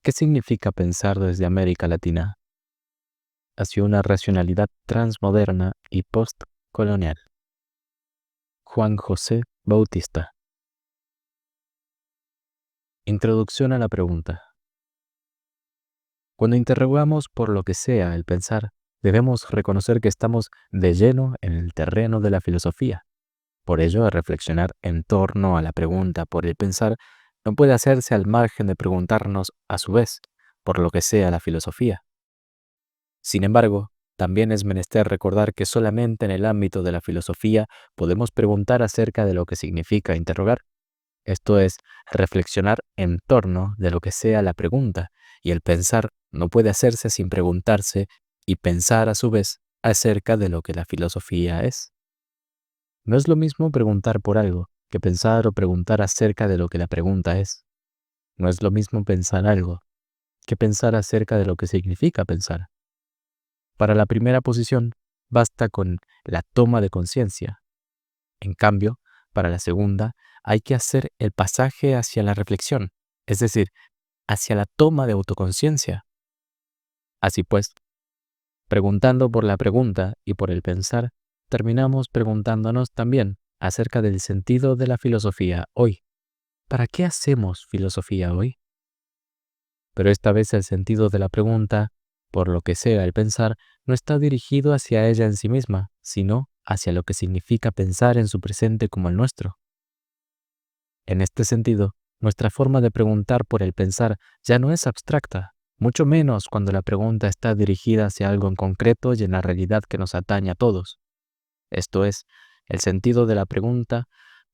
¿Qué significa pensar desde América Latina hacia una racionalidad transmoderna y postcolonial? Juan José Bautista. Introducción a la pregunta. Cuando interrogamos por lo que sea el pensar, debemos reconocer que estamos de lleno en el terreno de la filosofía. Por ello, reflexionar en torno a la pregunta por el pensar no puede hacerse al margen de preguntarnos, a su vez, por lo que sea la filosofía. Sin embargo, también es menester recordar que solamente en el ámbito de la filosofía podemos preguntar acerca de lo que significa interrogar. Esto es, reflexionar en torno de lo que sea la pregunta, y el pensar no puede hacerse sin preguntarse y pensar a su vez acerca de lo que la filosofía es. No es lo mismo preguntar por algo que pensar o preguntar acerca de lo que la pregunta es. No es lo mismo pensar algo que pensar acerca de lo que significa pensar. Para la primera posición, basta con la toma de conciencia. En cambio, para la segunda, hay que hacer el pasaje hacia la reflexión, es decir, hacia la toma de autoconciencia. Así pues, preguntando por la pregunta y por el pensar, terminamos preguntándonos también acerca del sentido de la filosofía hoy. ¿Para qué hacemos filosofía hoy? Pero esta vez el sentido de la pregunta, por lo que sea el pensar, no está dirigido hacia ella en sí misma, sino hacia lo que significa pensar en su presente como el nuestro. En este sentido, nuestra forma de preguntar por el pensar ya no es abstracta, mucho menos cuando la pregunta está dirigida hacia algo en concreto y en la realidad que nos atañe a todos. Esto es, el sentido de la pregunta,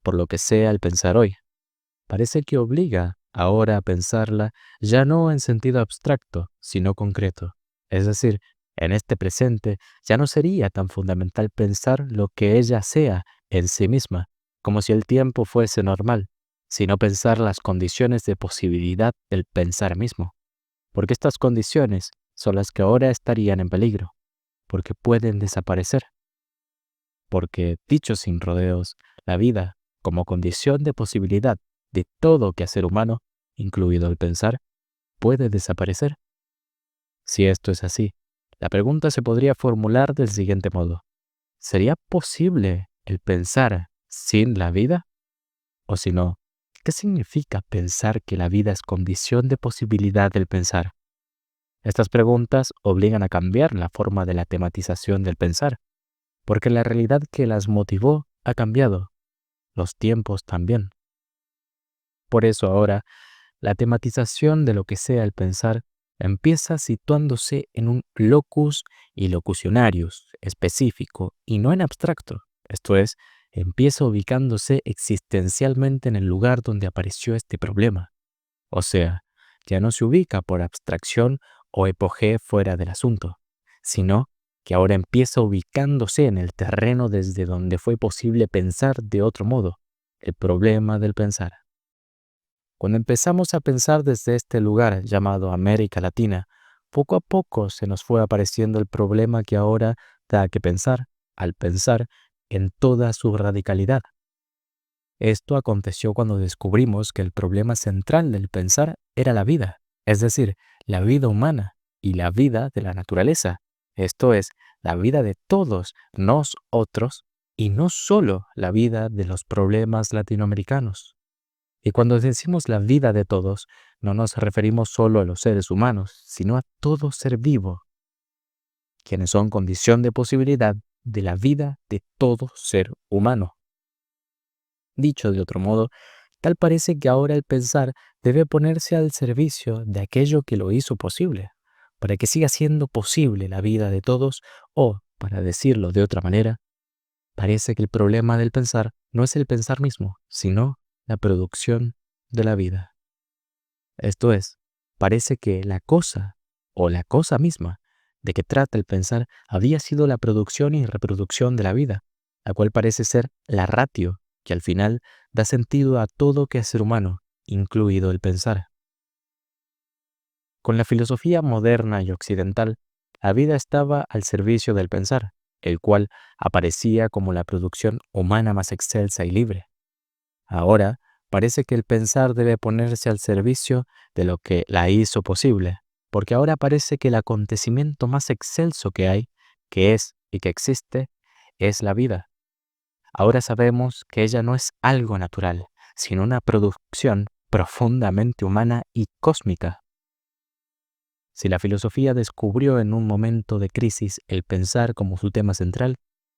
por lo que sea el pensar hoy. Parece que obliga ahora a pensarla ya no en sentido abstracto, sino concreto. Es decir, en este presente ya no sería tan fundamental pensar lo que ella sea en sí misma, como si el tiempo fuese normal, sino pensar las condiciones de posibilidad del pensar mismo. Porque estas condiciones son las que ahora estarían en peligro, porque pueden desaparecer. Porque, dicho sin rodeos, la vida, como condición de posibilidad de todo quehacer humano, incluido el pensar, puede desaparecer. Si esto es así, la pregunta se podría formular del siguiente modo. ¿Sería posible el pensar sin la vida? O si no, ¿qué significa pensar que la vida es condición de posibilidad del pensar? Estas preguntas obligan a cambiar la forma de la tematización del pensar, porque la realidad que las motivó ha cambiado, los tiempos también. Por eso ahora, la tematización de lo que sea el pensar empieza situándose en un locus y locutionarius específico y no en abstracto. Esto es, empieza ubicándose existencialmente en el lugar donde apareció este problema. O sea, ya no se ubica por abstracción o epogé fuera del asunto, sino que ahora empieza ubicándose en el terreno desde donde fue posible pensar de otro modo, el problema del pensar. Cuando empezamos a pensar desde este lugar llamado América Latina, poco a poco se nos fue apareciendo el problema que ahora da que pensar, al pensar, en toda su radicalidad. Esto aconteció cuando descubrimos que el problema central del pensar era la vida, es decir, la vida humana y la vida de la naturaleza, esto es, la vida de todos nosotros y no solo la vida de los problemas latinoamericanos. Y cuando decimos la vida de todos, no nos referimos solo a los seres humanos, sino a todo ser vivo, quienes son condición de posibilidad de la vida de todo ser humano. Dicho de otro modo, tal parece que ahora el pensar debe ponerse al servicio de aquello que lo hizo posible, para que siga siendo posible la vida de todos o, para decirlo de otra manera, parece que el problema del pensar no es el pensar mismo, sino la producción de la vida. Esto es, parece que la cosa o la cosa misma de que trata el pensar había sido la producción y reproducción de la vida, la cual parece ser la ratio que al final da sentido a todo quehacer humano, incluido el pensar. Con la filosofía moderna y occidental, la vida estaba al servicio del pensar, el cual aparecía como la producción humana más excelsa y libre. Ahora, Parece que el pensar debe ponerse al servicio de lo que la hizo posible, porque ahora parece que el acontecimiento más excelso que hay, que es y que existe, es la vida. Ahora sabemos que ella no es algo natural, sino una producción profundamente humana y cósmica. Si la filosofía descubrió en un momento de crisis el pensar como su tema central,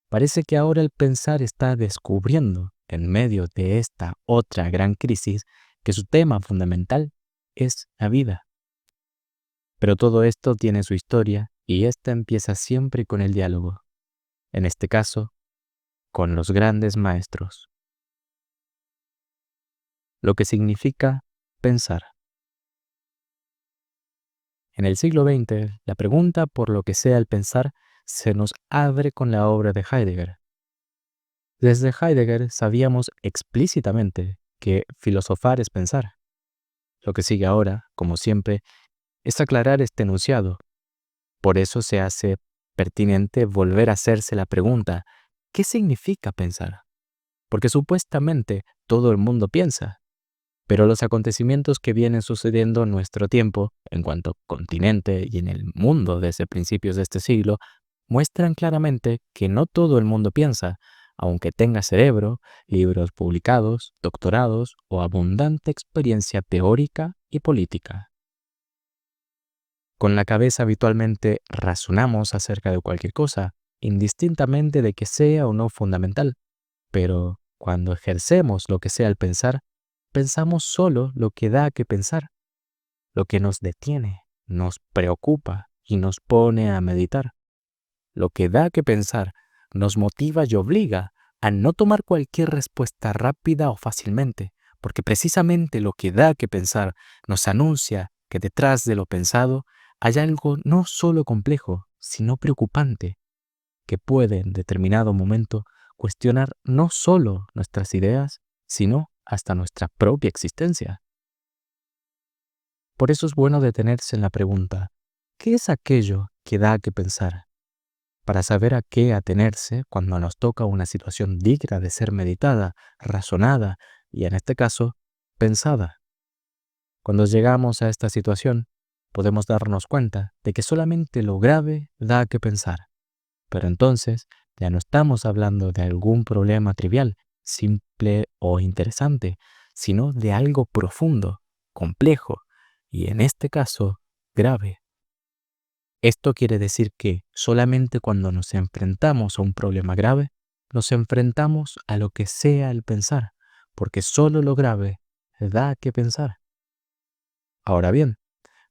parece que ahora el pensar está descubriendo, en medio de esta otra gran crisis, que su tema fundamental es la vida. Pero todo esto tiene su historia y esta empieza siempre con el diálogo, en este caso, con los grandes maestros, lo que significa pensar. En el siglo XX, la pregunta por lo que sea el pensar se nos abre con la obra de Heidegger. Desde Heidegger sabíamos explícitamente que filosofar es pensar. Lo que sigue ahora, como siempre, es aclarar este enunciado. Por eso se hace pertinente volver a hacerse la pregunta, ¿qué significa pensar? Porque supuestamente todo el mundo piensa, pero los acontecimientos que vienen sucediendo en nuestro tiempo, en cuanto continente y en el mundo desde principios de este siglo, muestran claramente que no todo el mundo piensa, aunque tenga cerebro, libros publicados, doctorados o abundante experiencia teórica y política. Con la cabeza habitualmente razonamos acerca de cualquier cosa, indistintamente de que sea o no fundamental, pero cuando ejercemos lo que sea el pensar, pensamos solo lo que da que pensar, lo que nos detiene, nos preocupa y nos pone a meditar. Lo que da que pensar nos motiva y obliga a no tomar cualquier respuesta rápida o fácilmente, porque precisamente lo que da que pensar nos anuncia que detrás de lo pensado hay algo no solo complejo, sino preocupante, que puede en determinado momento cuestionar no solo nuestras ideas, sino hasta nuestra propia existencia. Por eso es bueno detenerse en la pregunta, ¿qué es aquello que da que pensar? Para saber a qué atenerse cuando nos toca una situación digna de ser meditada, razonada y, en este caso, pensada. Cuando llegamos a esta situación, podemos darnos cuenta de que solamente lo grave da que pensar. Pero entonces ya no estamos hablando de algún problema trivial, simple o interesante, sino de algo profundo, complejo y, en este caso, grave. Esto quiere decir que solamente cuando nos enfrentamos a un problema grave, nos enfrentamos a lo que sea el pensar, porque solo lo grave da que pensar. Ahora bien,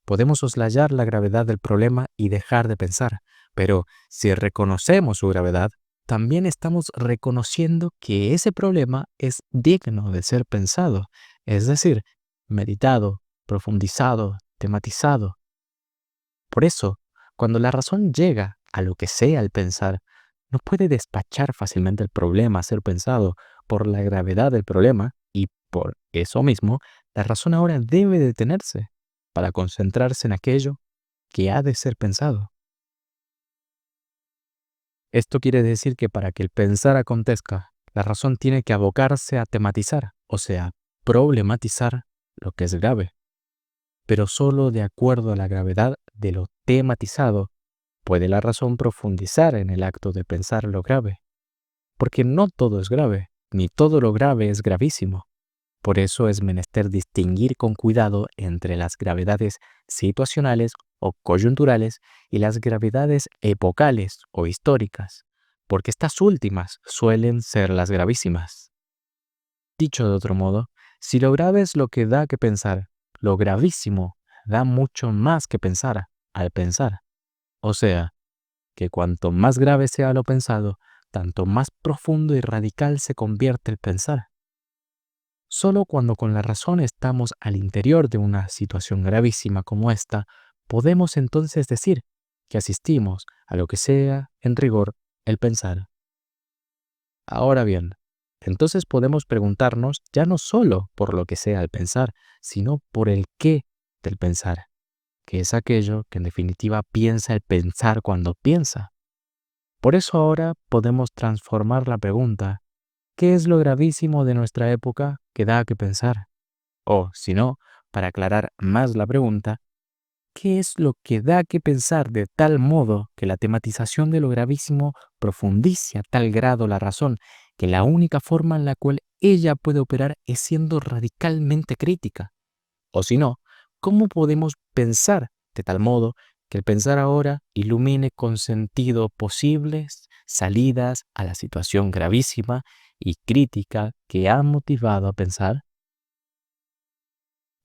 podemos soslayar la gravedad del problema y dejar de pensar, pero si reconocemos su gravedad, también estamos reconociendo que ese problema es digno de ser pensado, es decir, meditado, profundizado, tematizado. Por eso, cuando la razón llega a lo que sea el pensar, no puede despachar fácilmente el problema a ser pensado por la gravedad del problema y por eso mismo, la razón ahora debe detenerse para concentrarse en aquello que ha de ser pensado. Esto quiere decir que para que el pensar acontezca, la razón tiene que abocarse a tematizar, o sea, problematizar lo que es grave, pero solo de acuerdo a la gravedad de lo tematizado puede la razón profundizar en el acto de pensar lo grave, porque no todo es grave, ni todo lo grave es gravísimo. Por eso es menester distinguir con cuidado entre las gravedades situacionales o coyunturales y las gravedades epocales o históricas, porque estas últimas suelen ser las gravísimas. Dicho de otro modo, si lo grave es lo que da que pensar, lo gravísimo da mucho más que pensar al pensar. O sea, que cuanto más grave sea lo pensado, tanto más profundo y radical se convierte el pensar. Solo cuando con la razón estamos al interior de una situación gravísima como esta, podemos entonces decir que asistimos a lo que sea, en rigor, el pensar. Ahora bien, entonces podemos preguntarnos ya no solo por lo que sea el pensar, sino por el qué del pensar, que es aquello que en definitiva piensa el pensar cuando piensa. Por eso ahora podemos transformar la pregunta, ¿qué es lo gravísimo de nuestra época que da que pensar? O, si no, para aclarar más la pregunta, ¿qué es lo que da que pensar de tal modo que la tematización de lo gravísimo profundice a tal grado la razón que la única forma en la cual ella puede operar es siendo radicalmente crítica? O si no, ¿cómo podemos pensar de tal modo que el pensar ahora ilumine con sentido posibles salidas a la situación gravísima y crítica que ha motivado a pensar?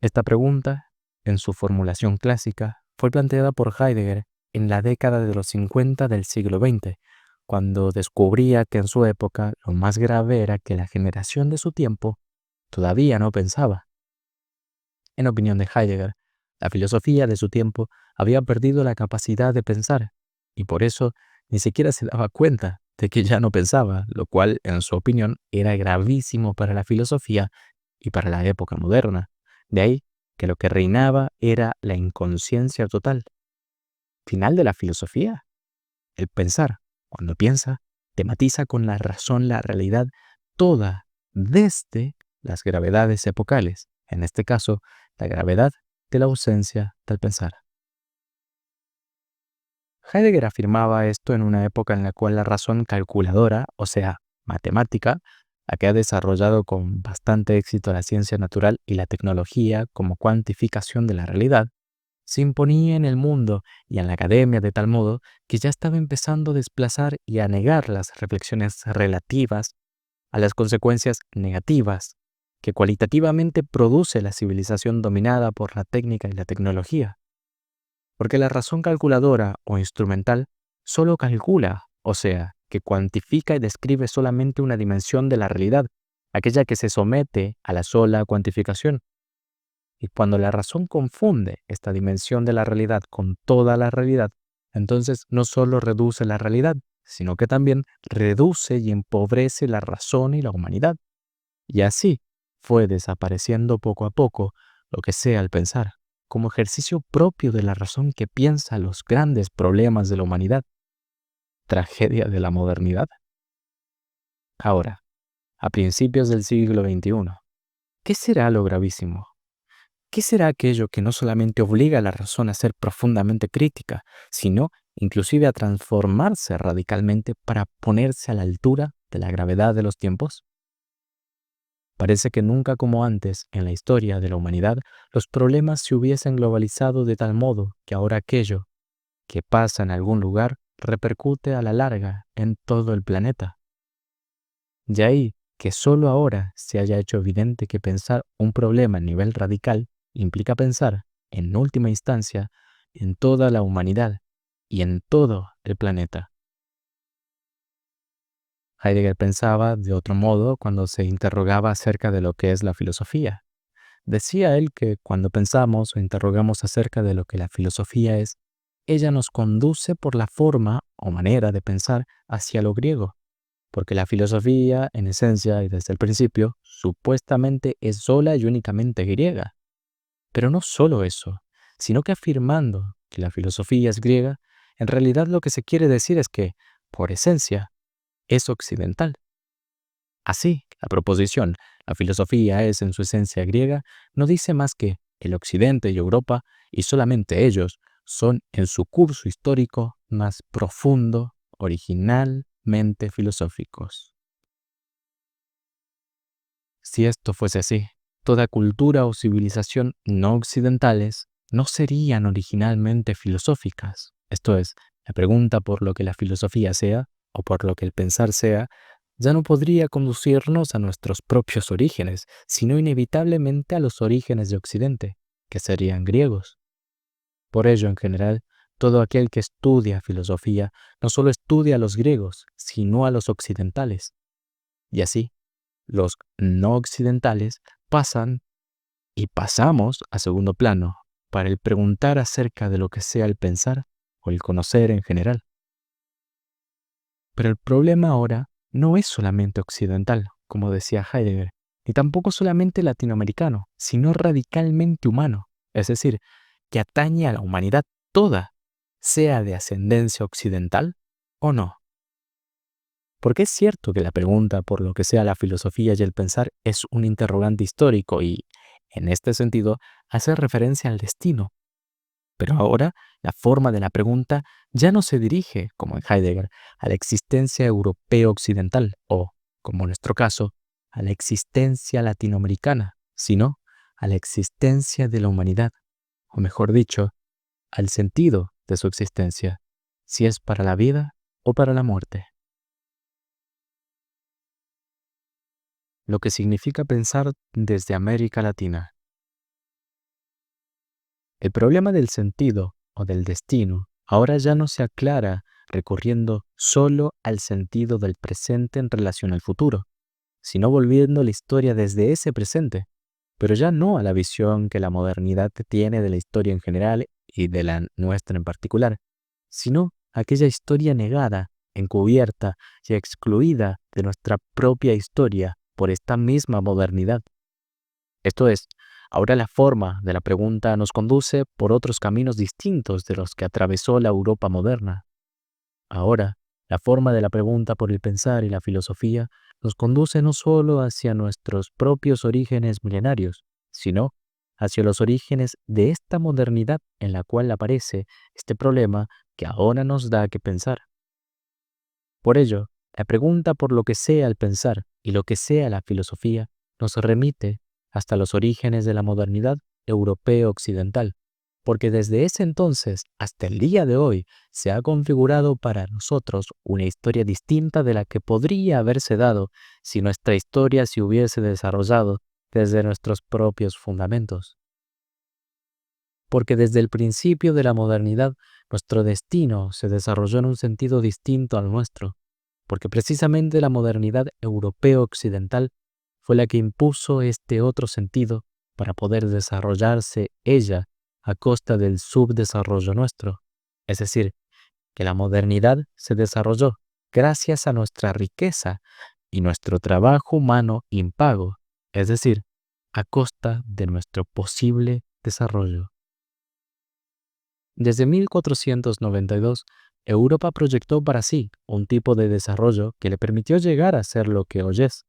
Esta pregunta, en su formulación clásica, fue planteada por Heidegger en la década de los 50 del siglo XX, cuando descubría que en su época lo más grave era que la generación de su tiempo todavía no pensaba. En opinión de Heidegger, la filosofía de su tiempo había perdido la capacidad de pensar y por eso ni siquiera se daba cuenta de que ya no pensaba, lo cual, en su opinión, era gravísimo para la filosofía y para la época moderna. De ahí que lo que reinaba era la inconsciencia total. Final de la filosofía. El pensar, cuando piensa, tematiza con la razón la realidad toda, desde las gravedades epocales, en este caso, la gravedad de la ausencia del pensar. Heidegger afirmaba esto en una época en la cual la razón calculadora, o sea, matemática, la que ha desarrollado con bastante éxito la ciencia natural y la tecnología como cuantificación de la realidad, se imponía en el mundo y en la academia de tal modo que ya estaba empezando a desplazar y a negar las reflexiones relativas a las consecuencias negativas que cualitativamente produce la civilización dominada por la técnica y la tecnología. Porque la razón calculadora o instrumental solo calcula, o sea, que cuantifica y describe solamente una dimensión de la realidad, aquella que se somete a la sola cuantificación. Y cuando la razón confunde esta dimensión de la realidad con toda la realidad, entonces no solo reduce la realidad, sino que también reduce y empobrece la razón y la humanidad. Y así fue desapareciendo poco a poco lo que sea el pensar, como ejercicio propio de la razón que piensa los grandes problemas de la humanidad, tragedia de la modernidad. Ahora, a principios del siglo XXI, ¿qué será lo gravísimo? ¿Qué será aquello que no solamente obliga a la razón a ser profundamente crítica, sino inclusive a transformarse radicalmente para ponerse a la altura de la gravedad de los tiempos? Parece que nunca como antes en la historia de la humanidad los problemas se hubiesen globalizado de tal modo que ahora aquello que pasa en algún lugar repercute a la larga en todo el planeta. De ahí que solo ahora se haya hecho evidente que pensar un problema a nivel radical implica pensar, en última instancia, en toda la humanidad y en todo el planeta. Heidegger pensaba de otro modo cuando se interrogaba acerca de lo que es la filosofía. Decía él que cuando pensamos o interrogamos acerca de lo que la filosofía es, ella nos conduce por la forma o manera de pensar hacia lo griego, porque la filosofía, en esencia y desde el principio, supuestamente es sola y únicamente griega. Pero no solo eso, sino que afirmando que la filosofía es griega, en realidad lo que se quiere decir es que, por esencia, es occidental. Así, la proposición, la filosofía es en su esencia griega, no dice más que el Occidente y Europa, y solamente ellos, son en su curso histórico más profundo, originalmente filosóficos. Si esto fuese así, toda cultura o civilización no occidentales no serían originalmente filosóficas. Esto es, la pregunta por lo que la filosofía sea, o por lo que el pensar sea, ya no podría conducirnos a nuestros propios orígenes, sino inevitablemente a los orígenes de Occidente, que serían griegos. Por ello, en general, todo aquel que estudia filosofía no solo estudia a los griegos, sino a los occidentales. Y así, los no occidentales pasan y pasamos a segundo plano para el preguntar acerca de lo que sea el pensar o el conocer en general. Pero el problema ahora no es solamente occidental, como decía Heidegger, ni tampoco solamente latinoamericano, sino radicalmente humano, es decir, que atañe a la humanidad toda, sea de ascendencia occidental o no. Porque es cierto que la pregunta por lo que sea la filosofía y el pensar es un interrogante histórico y, en este sentido, hace referencia al destino. Pero ahora la forma de la pregunta ya no se dirige, como en Heidegger, a la existencia europeo-occidental o, como en nuestro caso, a la existencia latinoamericana, sino a la existencia de la humanidad, o mejor dicho, al sentido de su existencia, si es para la vida o para la muerte. Lo que significa pensar desde América Latina. El problema del sentido o del destino ahora ya no se aclara recurriendo solo al sentido del presente en relación al futuro, sino volviendo la historia desde ese presente, pero ya no a la visión que la modernidad tiene de la historia en general y de la nuestra en particular, sino aquella historia negada, encubierta y excluida de nuestra propia historia por esta misma modernidad. Esto es, ahora la forma de la pregunta nos conduce por otros caminos distintos de los que atravesó la Europa moderna. Ahora, la forma de la pregunta por el pensar y la filosofía nos conduce no solo hacia nuestros propios orígenes milenarios, sino hacia los orígenes de esta modernidad en la cual aparece este problema que ahora nos da que pensar. Por ello, la pregunta por lo que sea el pensar y lo que sea la filosofía nos remite hasta los orígenes de la modernidad europeo-occidental, porque desde ese entonces hasta el día de hoy se ha configurado para nosotros una historia distinta de la que podría haberse dado si nuestra historia se hubiese desarrollado desde nuestros propios fundamentos. Porque desde el principio de la modernidad nuestro destino se desarrolló en un sentido distinto al nuestro, porque precisamente la modernidad europeo-occidental fue la que impuso este otro sentido para poder desarrollarse ella a costa del subdesarrollo nuestro. Es decir, que la modernidad se desarrolló gracias a nuestra riqueza y nuestro trabajo humano impago, es decir, a costa de nuestro posible desarrollo. Desde 1492, Europa proyectó para sí un tipo de desarrollo que le permitió llegar a ser lo que hoy es,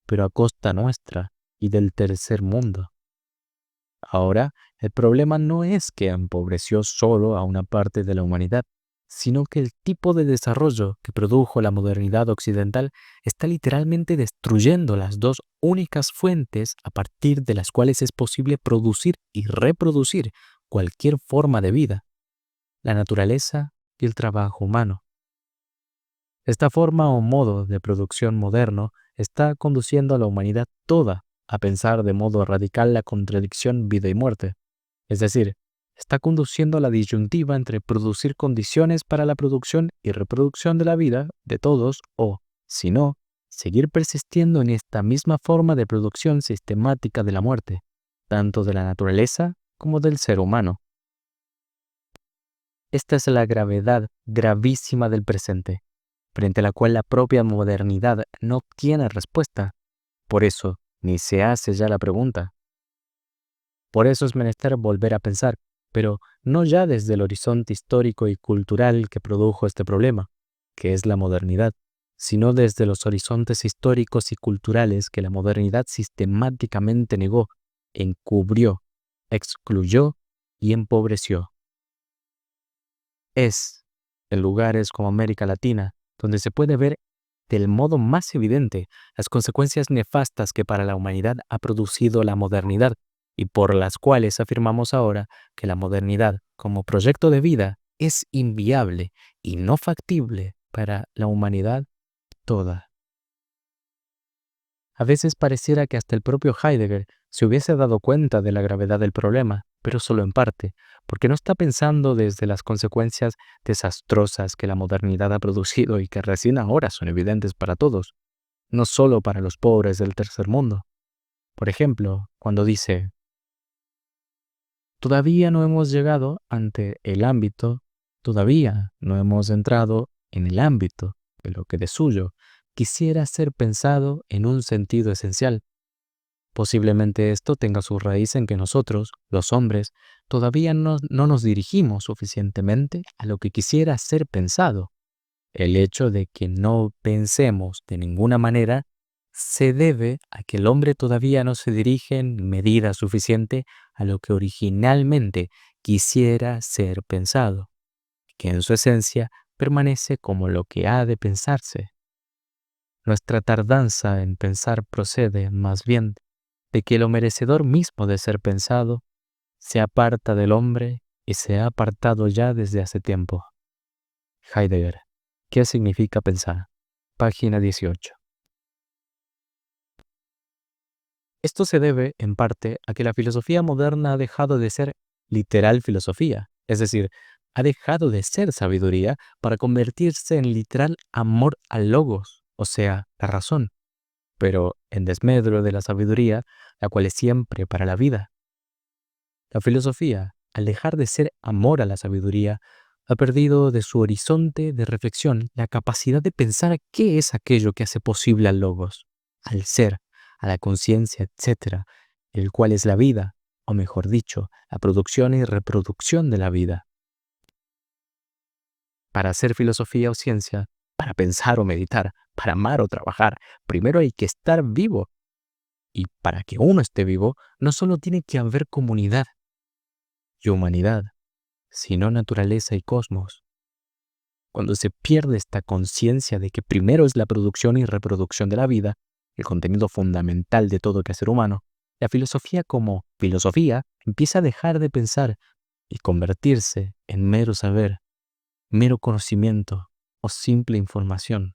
pero a costa nuestra y del tercer mundo. Ahora, el problema no es que empobreció solo a una parte de la humanidad, sino que el tipo de desarrollo que produjo la modernidad occidental está literalmente destruyendo las dos únicas fuentes a partir de las cuales es posible producir y reproducir cualquier forma de vida: la naturaleza y el trabajo humano. Esta forma o modo de producción moderno está conduciendo a la humanidad toda a pensar de modo radical la contradicción vida y muerte. Es decir, está conduciendo a la disyuntiva entre producir condiciones para la producción y reproducción de la vida de todos o, si no, seguir persistiendo en esta misma forma de producción sistemática de la muerte, tanto de la naturaleza como del ser humano. Esta es la gravedad gravísima del presente, frente a la cual la propia modernidad no tiene respuesta. Por eso, ni se hace ya la pregunta. Por eso es menester volver a pensar, pero no ya desde el horizonte histórico y cultural que produjo este problema, que es la modernidad, sino desde los horizontes históricos y culturales que la modernidad sistemáticamente negó, encubrió, excluyó y empobreció. Es en lugares como América Latina donde se puede ver del modo más evidente las consecuencias nefastas que para la humanidad ha producido la modernidad y por las cuales afirmamos ahora que la modernidad como proyecto de vida es inviable y no factible para la humanidad toda. A veces pareciera que hasta el propio Heidegger se hubiese dado cuenta de la gravedad del problema, pero solo en parte, porque no está pensando desde las consecuencias desastrosas que la modernidad ha producido y que recién ahora son evidentes para todos, no solo para los pobres del tercer mundo. Por ejemplo, cuando dice: todavía no hemos llegado ante el ámbito, todavía no hemos entrado en el ámbito de lo que de suyo quisiera ser pensado en un sentido esencial. Posiblemente esto tenga su raíz en que nosotros, los hombres, todavía no nos dirigimos suficientemente a lo que quisiera ser pensado. El hecho de que no pensemos de ninguna manera se debe a que el hombre todavía no se dirige en medida suficiente a lo que originalmente quisiera ser pensado, que en su esencia permanece como lo que ha de pensarse. Nuestra tardanza en pensar procede, más bien, de que lo merecedor mismo de ser pensado se aparta del hombre y se ha apartado ya desde hace tiempo. Heidegger. ¿Qué significa pensar? Página 18. Esto se debe, en parte, a que la filosofía moderna ha dejado de ser literal filosofía, es decir, ha dejado de ser sabiduría para convertirse en literal amor al logos, o sea, la razón, pero en desmedro de la sabiduría, la cual es siempre para la vida. La filosofía, al dejar de ser amor a la sabiduría, ha perdido de su horizonte de reflexión la capacidad de pensar qué es aquello que hace posible al logos, al ser, a la conciencia, etc., el cual es la vida, o mejor dicho, la producción y reproducción de la vida. Para hacer filosofía o ciencia, para pensar o meditar, para amar o trabajar, primero hay que estar vivo. Y para que uno esté vivo, no solo tiene que haber comunidad y humanidad, sino naturaleza y cosmos. Cuando se pierde esta conciencia de que primero es la producción y reproducción de la vida, el contenido fundamental de todo quehacer humano, la filosofía como filosofía empieza a dejar de pensar y convertirse en mero saber, mero conocimiento o simple información.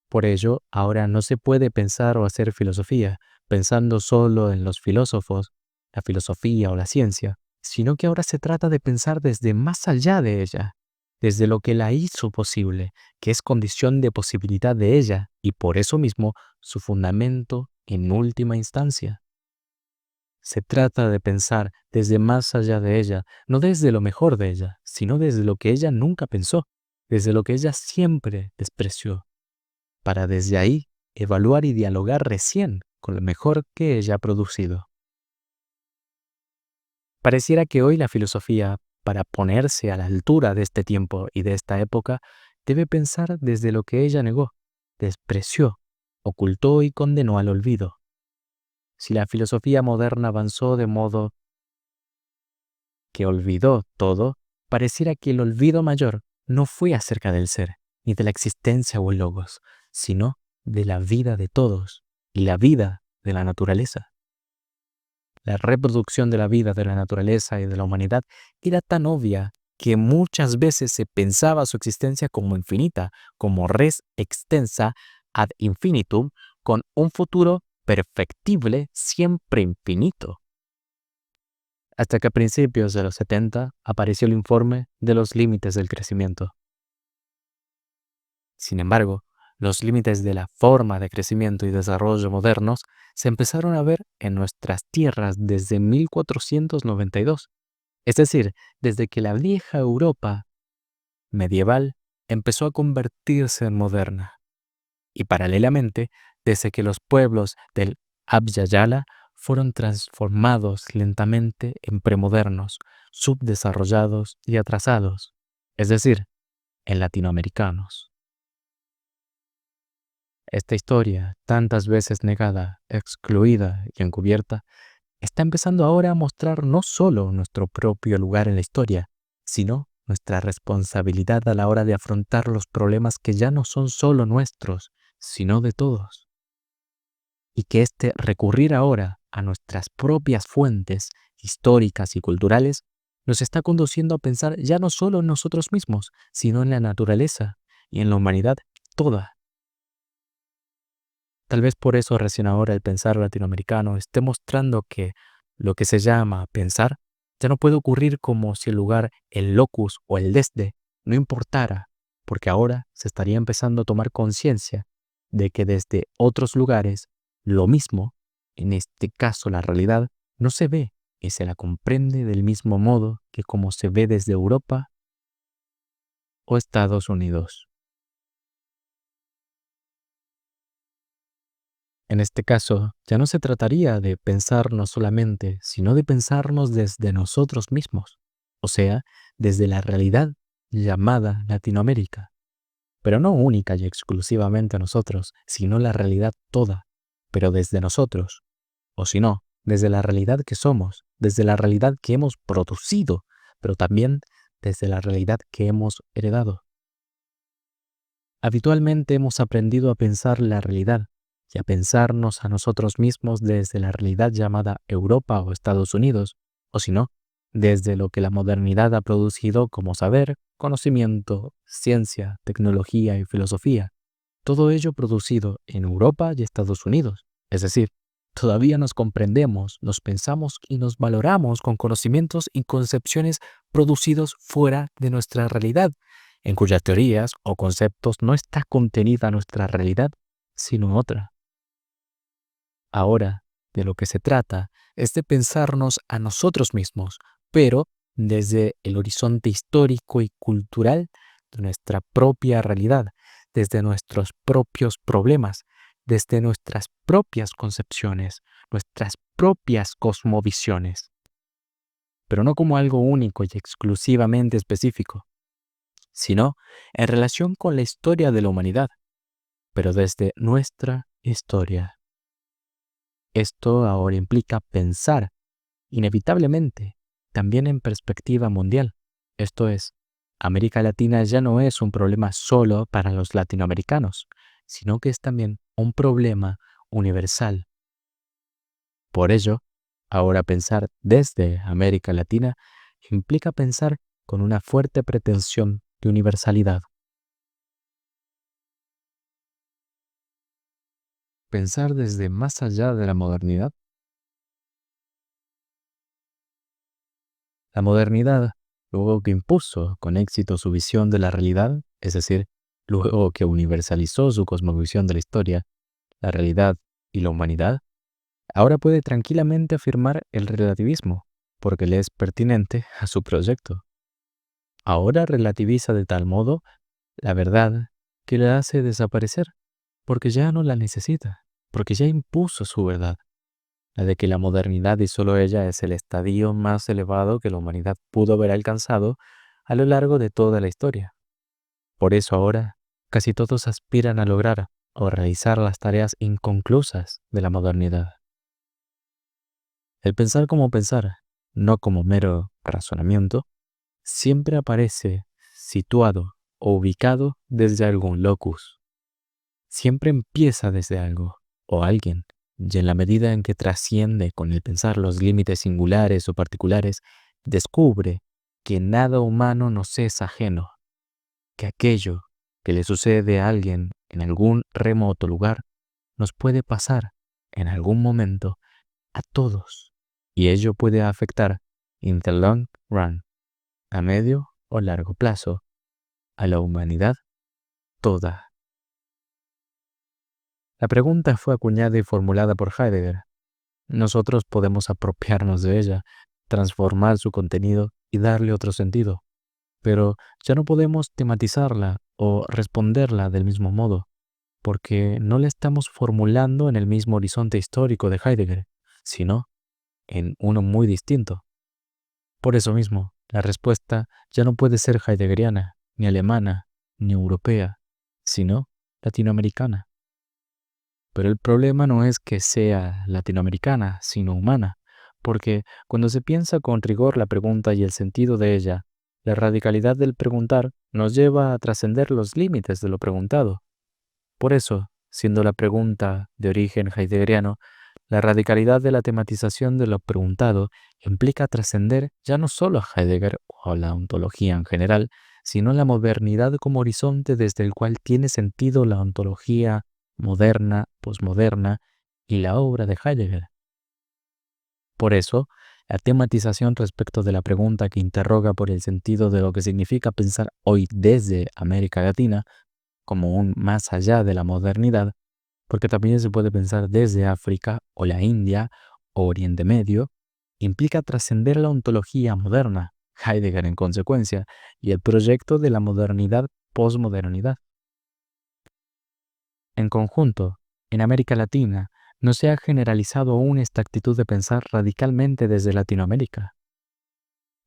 Por ello, ahora no se puede pensar o hacer filosofía pensando solo en los filósofos, la filosofía o la ciencia, sino que ahora se trata de pensar desde más allá de ella, desde lo que la hizo posible, que es condición de posibilidad de ella y por eso mismo su fundamento en última instancia. Se trata de pensar desde más allá de ella, no desde lo mejor de ella, sino desde lo que ella nunca pensó, desde lo que ella siempre despreció, para desde ahí evaluar y dialogar recién con lo mejor que ella ha producido. Pareciera que hoy la filosofía, para ponerse a la altura de este tiempo y de esta época, debe pensar desde lo que ella negó, despreció, ocultó y condenó al olvido. Si la filosofía moderna avanzó de modo que olvidó todo, pareciera que el olvido mayor no fue acerca del ser, ni de la existencia o el logos, sino de la vida de todos y la vida de la naturaleza. La reproducción de la vida de la naturaleza y de la humanidad era tan obvia que muchas veces se pensaba su existencia como infinita, como res extensa ad infinitum, con un futuro perfectible siempre infinito. Hasta que a principios de los 70 apareció el informe de los límites del crecimiento. Sin embargo, los límites de la forma de crecimiento y desarrollo modernos se empezaron a ver en nuestras tierras desde 1492, es decir, desde que la vieja Europa medieval empezó a convertirse en moderna, y paralelamente desde que los pueblos del Abya Yala fueron transformados lentamente en premodernos, subdesarrollados y atrasados, es decir, en latinoamericanos. Esta historia, tantas veces negada, excluida y encubierta, está empezando ahora a mostrar no solo nuestro propio lugar en la historia, sino nuestra responsabilidad a la hora de afrontar los problemas que ya no son solo nuestros, sino de todos. Y que este recurrir ahora a nuestras propias fuentes históricas y culturales nos está conduciendo a pensar ya no solo en nosotros mismos, sino en la naturaleza y en la humanidad toda. Tal vez por eso recién ahora el pensar latinoamericano esté mostrando que lo que se llama pensar ya no puede ocurrir como si el lugar, el locus o el desde no importara, porque ahora se estaría empezando a tomar conciencia de que desde otros lugares lo mismo, en este caso la realidad, no se ve y se la comprende del mismo modo que como se ve desde Europa o Estados Unidos. En este caso, ya no se trataría de pensarnos solamente, sino de pensarnos desde nosotros mismos, o sea, desde la realidad llamada Latinoamérica, pero no única y exclusivamente nosotros, sino la realidad toda, pero desde nosotros, o si no, desde la realidad que somos, desde la realidad que hemos producido, pero también desde la realidad que hemos heredado. Habitualmente hemos aprendido a pensar la realidad y a pensarnos a nosotros mismos desde la realidad llamada Europa o Estados Unidos, o si no, desde lo que la modernidad ha producido como saber, conocimiento, ciencia, tecnología y filosofía. Todo ello producido en Europa y Estados Unidos. Es decir, todavía nos comprendemos, nos pensamos y nos valoramos con conocimientos y concepciones producidos fuera de nuestra realidad, en cuyas teorías o conceptos no está contenida nuestra realidad, sino otra. Ahora, de lo que se trata es de pensarnos a nosotros mismos, pero desde el horizonte histórico y cultural de nuestra propia realidad, desde nuestros propios problemas, desde nuestras propias concepciones, nuestras propias cosmovisiones, pero no como algo único y exclusivamente específico, sino en relación con la historia de la humanidad, pero desde nuestra historia. Esto ahora implica pensar, inevitablemente, también en perspectiva mundial. Esto es, América Latina ya no es un problema solo para los latinoamericanos, sino que es también un problema universal. Por ello, ahora pensar desde América Latina implica pensar con una fuerte pretensión de universalidad. Pensar desde más allá de la modernidad. La modernidad, luego que impuso con éxito su visión de la realidad, es decir, luego que universalizó su cosmovisión de la historia, la realidad y la humanidad, ahora puede tranquilamente afirmar el relativismo, porque le es pertinente a su proyecto. Ahora relativiza de tal modo la verdad que la hace desaparecer, porque ya no la necesita, porque ya impuso su verdad, la de que la modernidad y solo ella es el estadio más elevado que la humanidad pudo haber alcanzado a lo largo de toda la historia. Por eso ahora casi todos aspiran a lograr o realizar las tareas inconclusas de la modernidad. El pensar como pensar, no como mero razonamiento, siempre aparece situado o ubicado desde algún locus. Siempre empieza desde algo o alguien, y en la medida en que trasciende con el pensar los límites singulares o particulares, descubre que nada humano nos es ajeno, que aquello que le sucede a alguien en algún remoto lugar nos puede pasar en algún momento a todos, y ello puede afectar in the long run, a medio o largo plazo, a la humanidad toda. La pregunta fue acuñada y formulada por Heidegger. Nosotros podemos apropiarnos de ella, transformar su contenido y darle otro sentido, pero ya no podemos tematizarla o responderla del mismo modo, porque no la estamos formulando en el mismo horizonte histórico de Heidegger, sino en uno muy distinto. Por eso mismo, la respuesta ya no puede ser heideggeriana, ni alemana, ni europea, sino latinoamericana. Pero el problema no es que sea latinoamericana, sino humana, porque cuando se piensa con rigor la pregunta y el sentido de ella, la radicalidad del preguntar nos lleva a trascender los límites de lo preguntado. Por eso, siendo la pregunta de origen heideggeriano, la radicalidad de la tematización de lo preguntado implica trascender ya no solo a Heidegger o a la ontología en general, sino la modernidad como horizonte desde el cual tiene sentido la ontología moderna, posmoderna y la obra de Heidegger. Por eso, la tematización respecto de la pregunta que interroga por el sentido de lo que significa pensar hoy desde América Latina como un más allá de la modernidad, porque también se puede pensar desde África o la India o Oriente Medio, implica trascender la ontología moderna, Heidegger en consecuencia, y el proyecto de la modernidad-posmodernidad. En conjunto, en América Latina, no se ha generalizado aún esta actitud de pensar radicalmente desde Latinoamérica.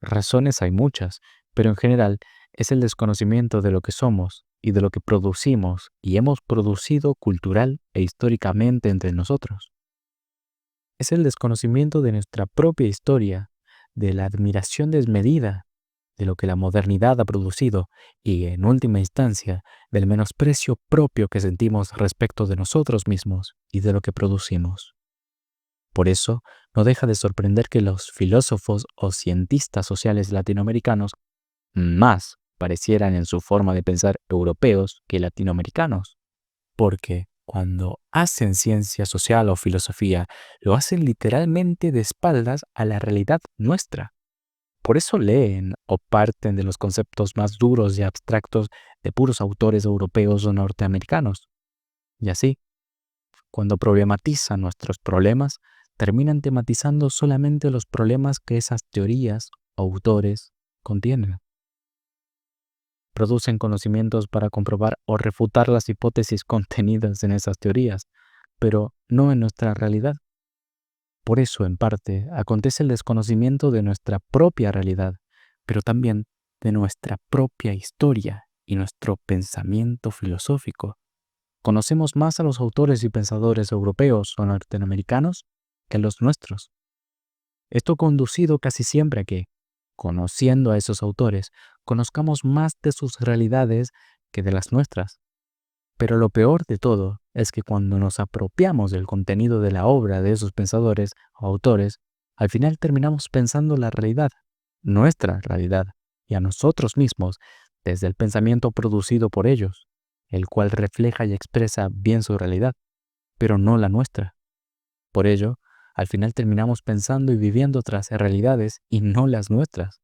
Razones hay muchas, pero en general, Es el desconocimiento de lo que somos y de lo que producimos y hemos producido cultural e históricamente entre nosotros. Es el desconocimiento de nuestra propia historia, de la admiración desmedida de lo que la modernidad ha producido y, en última instancia, del menosprecio propio que sentimos respecto de nosotros mismos y de lo que producimos. Por eso, no deja de sorprender que los filósofos o cientistas sociales latinoamericanos más parecieran en su forma de pensar europeos que latinoamericanos, porque cuando hacen ciencia social o filosofía, lo hacen literalmente de espaldas a la realidad nuestra. Por eso leen o parten de los conceptos más duros y abstractos de puros autores europeos o norteamericanos. Y así, cuando problematizan nuestros problemas, terminan tematizando solamente los problemas que esas teorías o autores contienen. Producen conocimientos para comprobar o refutar las hipótesis contenidas en esas teorías, pero no en nuestra realidad. Por eso, en parte, acontece el desconocimiento de nuestra propia realidad, pero también de nuestra propia historia y nuestro pensamiento filosófico. Conocemos más a los autores y pensadores europeos o norteamericanos que a los nuestros. Esto ha conducido casi siempre a que, conociendo a esos autores, conozcamos más de sus realidades que de las nuestras. Pero lo peor de todo es que cuando nos apropiamos del contenido de la obra de esos pensadores o autores, al final terminamos pensando la realidad, nuestra realidad, y a nosotros mismos desde el pensamiento producido por ellos, el cual refleja y expresa bien su realidad, pero no la nuestra. Por ello, al final terminamos pensando y viviendo otras realidades y no las nuestras.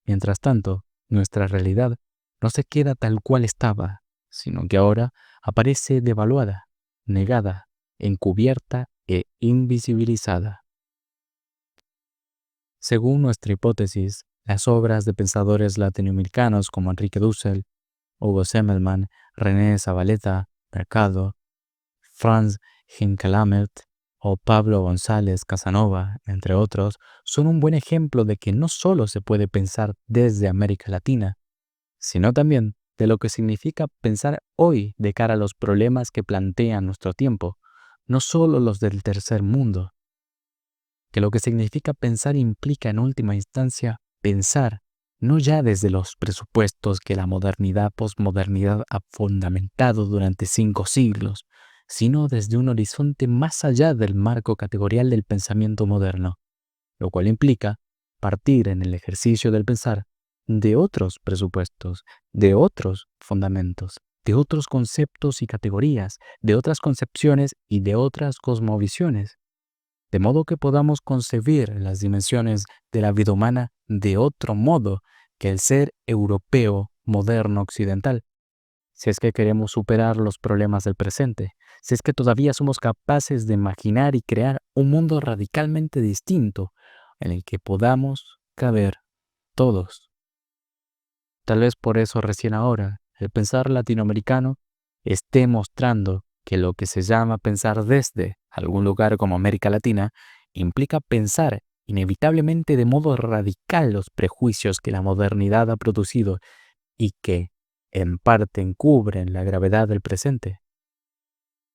Mientras tanto, nuestra realidad no se queda tal cual estaba, sino que ahora aparece devaluada, negada, encubierta e invisibilizada. Según nuestra hipótesis, las obras de pensadores latinoamericanos como Enrique Dussel, Hugo Semmelmann, René Zavaleta, Mercado, Franz Hinkelamert o Pablo González Casanova, entre otros, son un buen ejemplo de que no solo se puede pensar desde América Latina, sino también de lo que significa pensar hoy de cara a los problemas que plantea nuestro tiempo, no solo los del tercer mundo, que lo que significa pensar implica en última instancia pensar no ya desde los presupuestos que la posmodernidad ha fundamentado durante 5 siglos, sino desde un horizonte más allá del marco categorial del pensamiento moderno, lo cual implica partir en el ejercicio del pensar de otros presupuestos, de otros fundamentos, de otros conceptos y categorías, de otras concepciones y de otras cosmovisiones, de modo que podamos concebir las dimensiones de la vida humana de otro modo que el ser europeo moderno occidental, si es que queremos superar los problemas del presente, si es que todavía somos capaces de imaginar y crear un mundo radicalmente distinto en el que podamos caber todos. Tal vez por eso recién ahora el pensar latinoamericano esté mostrando que lo que se llama pensar desde algún lugar como América Latina implica pensar inevitablemente de modo radical los prejuicios que la modernidad ha producido y que, en parte, encubren la gravedad del presente.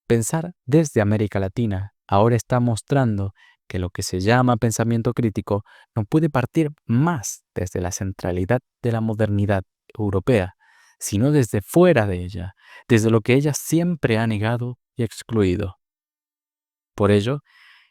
Pensar desde América Latina ahora está mostrando que lo que se llama pensamiento crítico no puede partir más desde la centralidad de la modernidad europea, sino desde fuera de ella, desde lo que ella siempre ha negado y excluido. Por ello,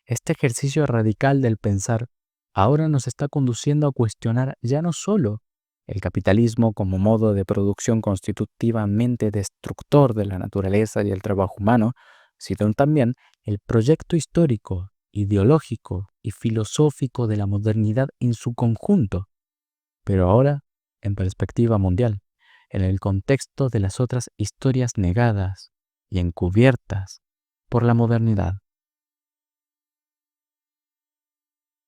este ejercicio radical del pensar ahora nos está conduciendo a cuestionar ya no solo el capitalismo como modo de producción constitutivamente destructor de la naturaleza y el trabajo humano, sino también el proyecto histórico, ideológico y filosófico de la modernidad en su conjunto, pero ahora en perspectiva mundial, en el contexto de las otras historias negadas y encubiertas por la modernidad.